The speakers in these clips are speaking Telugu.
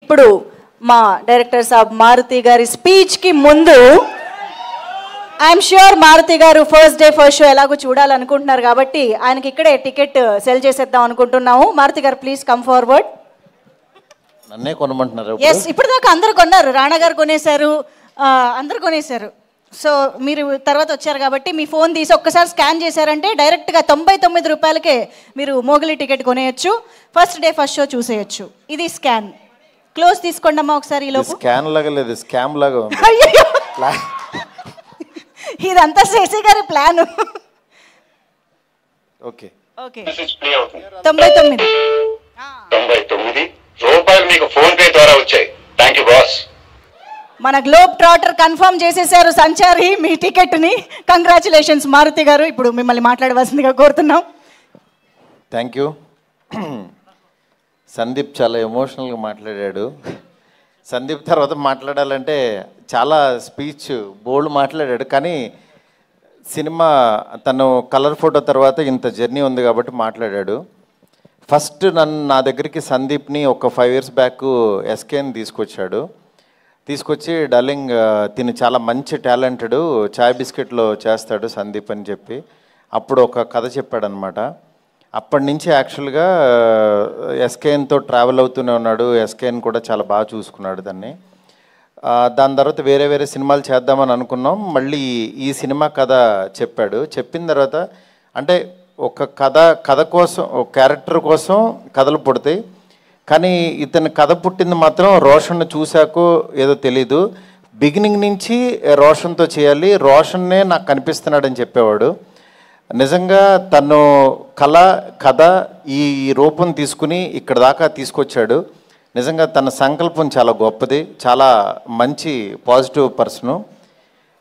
ఇప్పుడు మా డైరెక్టర్ సాబ్ మారుతి గారి స్పీచ్కి ముందు ఐఎమ్ ష్యూర్ మారుతి గారు ఫస్ట్ డే ఫస్ట్ షో ఎలాగో చూడాలనుకుంటున్నారు కాబట్టి ఆయనకి ఇక్కడే టికెట్ సెల్ చేసేద్దాం అనుకుంటున్నాము. మారుతి గారు ప్లీజ్ కమ్ ఫార్వర్డ్. నన్నే కొనమంటున్నారు. ఎస్, ఇప్పటిదాకా అందరు కొన్నారు. రాణా గారు కొనేశారు, అందరు కొనేశారు. సో మీరు తర్వాత వచ్చారు కాబట్టి మీ ఫోన్ తీసి ఒక్కసారి స్కాన్ చేశారంటే డైరెక్ట్గా 99 రూపాయలకే మీరు మోగిలి టికెట్ కొనేయచ్చు. ఫస్ట్ డే ఫస్ట్ షో చూసేయచ్చు. ఇది స్కాన్. క్లోజ్ తీసుకోండి అమ్మా ఒకసారి. ఈ లోపు స్కాన్ లాగా లేదు, స్కామ్ లాగా. ఇదంతా శశి గారి ప్లాన్. ఓకే ఓకే 99 రూపాయలు మీకు ఫోన్ పే ద్వారా వచ్చాయి. Thank you boss. మన గ్లోబ్ ట్రాటర్ కన్ఫర్మ్ చేసేసారు సంచారి మీ టికెట్ని. కంగ్రాచులేషన్స్ మారుతి గారు. ఇప్పుడు మిమ్మల్ని మాట్లాడవలసిందిగా కోరుతున్నాం. Thank you. సందీప్ చాలా ఎమోషనల్గా మాట్లాడాడు. సందీప్ తర్వాత మాట్లాడాలంటే చాలా స్పీచ్ బోల్డ్ మాట్లాడాడు. కానీ సినిమా తను కలర్ ఫోటో తర్వాత ఇంత జర్నీ ఉంది కాబట్టి మాట్లాడాడు. ఫస్ట్ నా దగ్గరికి సందీప్ని ఒక 5 years బ్యాక్ ఎస్కేని తీసుకొచ్చి డార్లింగ్ తిని చాలా మంచి టాలెంటెడ్, చాయ్ బిస్కెట్లో చేస్తాడు సందీప్ అని చెప్పి అప్పుడు ఒక కథ చెప్పాడనమాట. అప్పటి నుంచి యాక్చువల్గా ఎస్కేఎన్తో ట్రావెల్ అవుతూనే ఉన్నాడు. ఎస్కేఎన్ కూడా చాలా బాగా చూసుకున్నాడు దాన్ని. దాని తర్వాత వేరే సినిమాలు చేద్దామని అనుకున్నాం. మళ్ళీ ఈ సినిమా కథ చెప్పాడు. చెప్పిన తర్వాత అంటే ఒక కథ కోసం, ఒక క్యారెక్టర్ కోసం కథలు పుడతాయి. కానీ ఇతని కథ పుట్టింది మాత్రం రోషన్ను చూశాకో ఏదో తెలీదు. బిగినింగ్ నుంచి రోషన్తో చేయాలి, రోషన్నే నాకు కనిపిస్తున్నాడని చెప్పేవాడు. నిజంగా తను కథ ఈ రూపం తీసుకుని ఇక్కడ దాకా తీసుకొచ్చాడు. నిజంగా తన సంకల్పం చాలా గొప్పది, చాలా మంచి పాజిటివ్ పర్సను.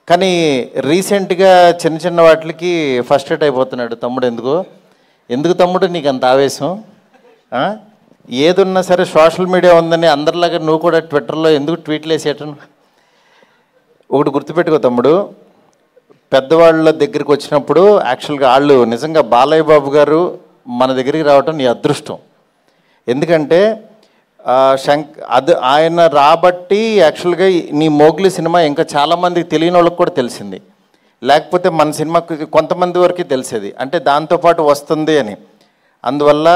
కానీ రీసెంట్గా చిన్న వాటికి ఫస్ట్రేట్ అయిపోతున్నాడు. తమ్ముడు ఎందుకు తమ్ముడు నీకు అంత ఆవేశం? ఏదున్నా సరే సోషల్ మీడియా ఉందని అందరిలాగా నువ్వు కూడా ట్విట్టర్లో ఎందుకు ట్వీట్లు వేసేయటం? ఒకటి గుర్తుపెట్టుకో తమ్ముడు, పెద్దవాళ్ళ దగ్గరికి వచ్చినప్పుడు యాక్చువల్గా వాళ్ళు నిజంగా బాలయ్య బాబు గారు మన దగ్గరికి రావటం నీ అదృష్టం. ఎందుకంటే ఆయన రాబట్టి యాక్చువల్గా నీ మోగ్లీ సినిమా ఇంకా చాలామందికి తెలియని వాళ్ళకి కూడా తెలిసింది. లేకపోతే మన సినిమాకి కొంతమంది వరకు తెలిసేది, అంటే దాంతోపాటు వస్తుంది అని. అందువల్ల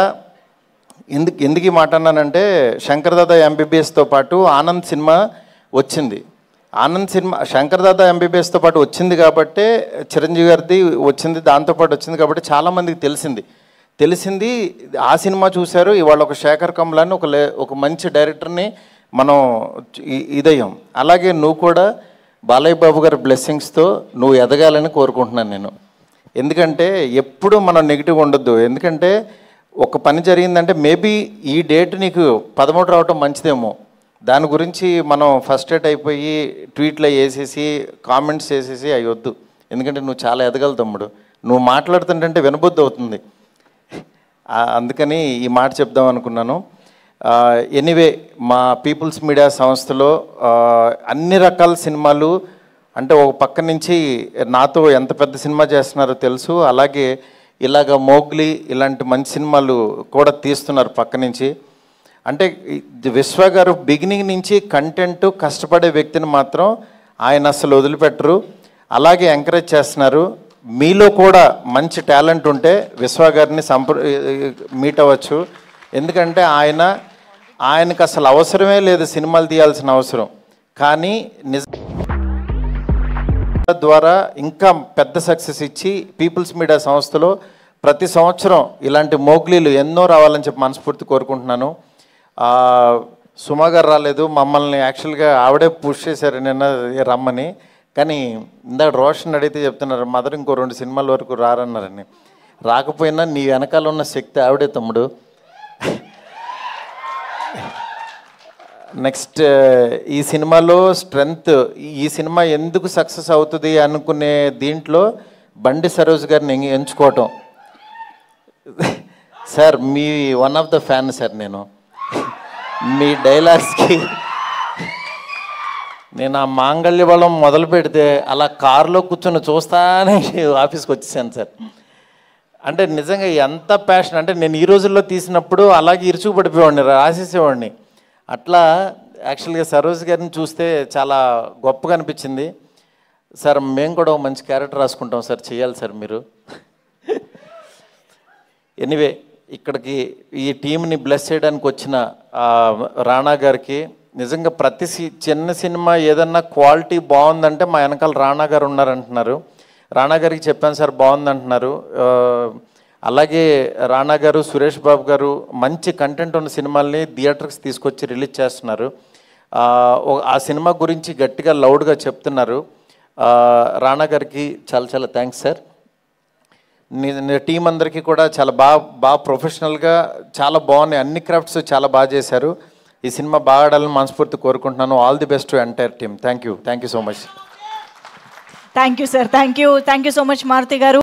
ఎందుకు ఈ మాట అన్నానంటే, శంకర్ దాదా ఎంబీబీఎస్తో పాటు ఆనంద్ సినిమా వచ్చింది. శంకర్ దాదా ఎంబీబీఎస్తో పాటు వచ్చింది కాబట్టి, చిరంజీవి గారిది వచ్చింది, దాంతోపాటు వచ్చింది కాబట్టి చాలామందికి తెలిసింది. ఆ సినిమా చూశారు. ఇవాళ ఒక శేఖర్ కమలాన్ని ఒక మంచి డైరెక్టర్ని మనం ఇదయ్యాం. అలాగే నువ్వు కూడా బాలయ్య బాబు గారి బ్లెస్సింగ్స్తో నువ్వు ఎదగాలని కోరుకుంటున్నాను నేను. ఎందుకంటే ఎప్పుడు మనం నెగిటివ్ ఉండొద్దు. ఎందుకంటే ఒక పని జరిగిందంటే మేబీ ఈ డేట్ నీకు 13 రావటం మంచిదేమో, దాని గురించి మనం ఫస్ట్రేట్ అయిపోయి ట్వీట్లో వేసేసి కామెంట్స్ వేసేసి అవి వద్దు. ఎందుకంటే నువ్వు చాలా ఎదగలు తమ్ముడు. నువ్వు మాట్లాడుతుంటే వినబుద్ధి అవుతుంది. అందుకని ఈ మాట చెప్దాం అనుకున్నాను. ఎనీవే, మా పీపుల్స్ మీడియా సంస్థలో అన్ని రకాల సినిమాలు, అంటే ఒక పక్క నుంచి నాతో ఎంత పెద్ద సినిమా చేస్తున్నారో తెలుసు, అలాగే ఇలాగ మోగ్లీ ఇలాంటి మంచి సినిమాలు కూడా తీస్తున్నారు పక్క నుంచి. అంటే విశ్వ గారు బిగినింగ్ నుంచి కంటెంట్ కష్టపడే వ్యక్తిని మాత్రం ఆయన అసలు వదిలిపెట్టరు, అలాగే ఎంకరేజ్ చేస్తున్నారు. మీలో కూడా మంచి టాలెంట్ ఉంటే విశ్వ గారిని మీట్ అవ్వచ్చు. ఎందుకంటే ఆయనకు అసలు అవసరమే లేదు సినిమాలు తీయాల్సిన అవసరం, కానీ ద్వారా ఇంకా పెద్ద సక్సెస్ ఇచ్చి పీపుల్స్ మీడియా సంస్థలో ప్రతి సంవత్సరం ఇలాంటి మోగ్లీలు ఎన్నో రావాలని చెప్పి మనస్ఫూర్తి కోరుకుంటున్నాను. సుమా గారు రాలేదు, మమ్మల్ని యాక్చువల్గా ఆవిడే పుష్ చేశారు నిన్న రమ్మని. కానీ ఇందాక రోషన్ అడిగితే చెప్తున్నారు మదర్ ఇంకో 2 సినిమాల వరకు రారన్నారని. రాకపోయినా నీ వెనకాల ఉన్న శక్తి ఆవిడే తమ్ముడు. నెక్స్ట్ ఈ సినిమాలో స్ట్రెంగ్త్, ఈ సినిమా ఎందుకు సక్సెస్ అవుతుంది అనుకునే దీంట్లో బండి సరోజ్ గారిని ఎంచుకోవటం. సార్ మీ one of the fan sir. నేను మీ డైలాగ్స్కి నేను ఆ మాంగళ్య బలం మొదలు పెడితే అలా కారులో కూర్చొని చూస్తానే ఆఫీస్కి వచ్చేసాను సార్. అంటే నిజంగా ఎంత ప్యాషన్ అంటే నేను ఈ రోజుల్లో తీసినప్పుడు అలాగే ఇరుచుకు పడిపోయేవాడిని, రాసేసేవాడిని. అట్లా యాక్చువల్గా సరోజ్ గారిని చూస్తే చాలా గొప్పగా అనిపించింది. సార్ మేము కూడా ఒక మంచి క్యారెక్టర్ రాసుకుంటాం సార్, చేయాలి సార్ మీరు. ఎనీవే ఇక్కడికి ఈ టీంని బ్లెస్ చేయడానికి వచ్చిన రాణా గారికి నిజంగా ప్రతి చిన్న సినిమా ఏదన్నా క్వాలిటీ బాగుందంటే మా వెనకాల రాణా గారు ఉన్నారంటున్నారు. రాణా గారికి చెప్పాను సార్ బాగుందంటున్నారు. అలాగే రాణా గారు, సురేష్ బాబు గారు మంచి కంటెంట్ ఉన్న సినిమాల్ని థియేటర్కి తీసుకొచ్చి రిలీజ్ చేస్తున్నారు. ఆ సినిమా గురించి గట్టిగా లౌడ్గా చెప్తున్నారు. రాణా గారికి చాలా చాలా థ్యాంక్స్ సార్. టీం అందరికీ కూడా చాలా బాగా ప్రొఫెషనల్గా చాలా బాగున్నాయి, అన్ని క్రాఫ్ట్స్ చాలా బాగా చేశారు. ఈ సినిమా బాగా ఆడాలని మనస్ఫూర్తి కోరుకుంటున్నాను. All the best to entire team. Thank you so much. Thank you sir. Thank you so much Maruti గారు.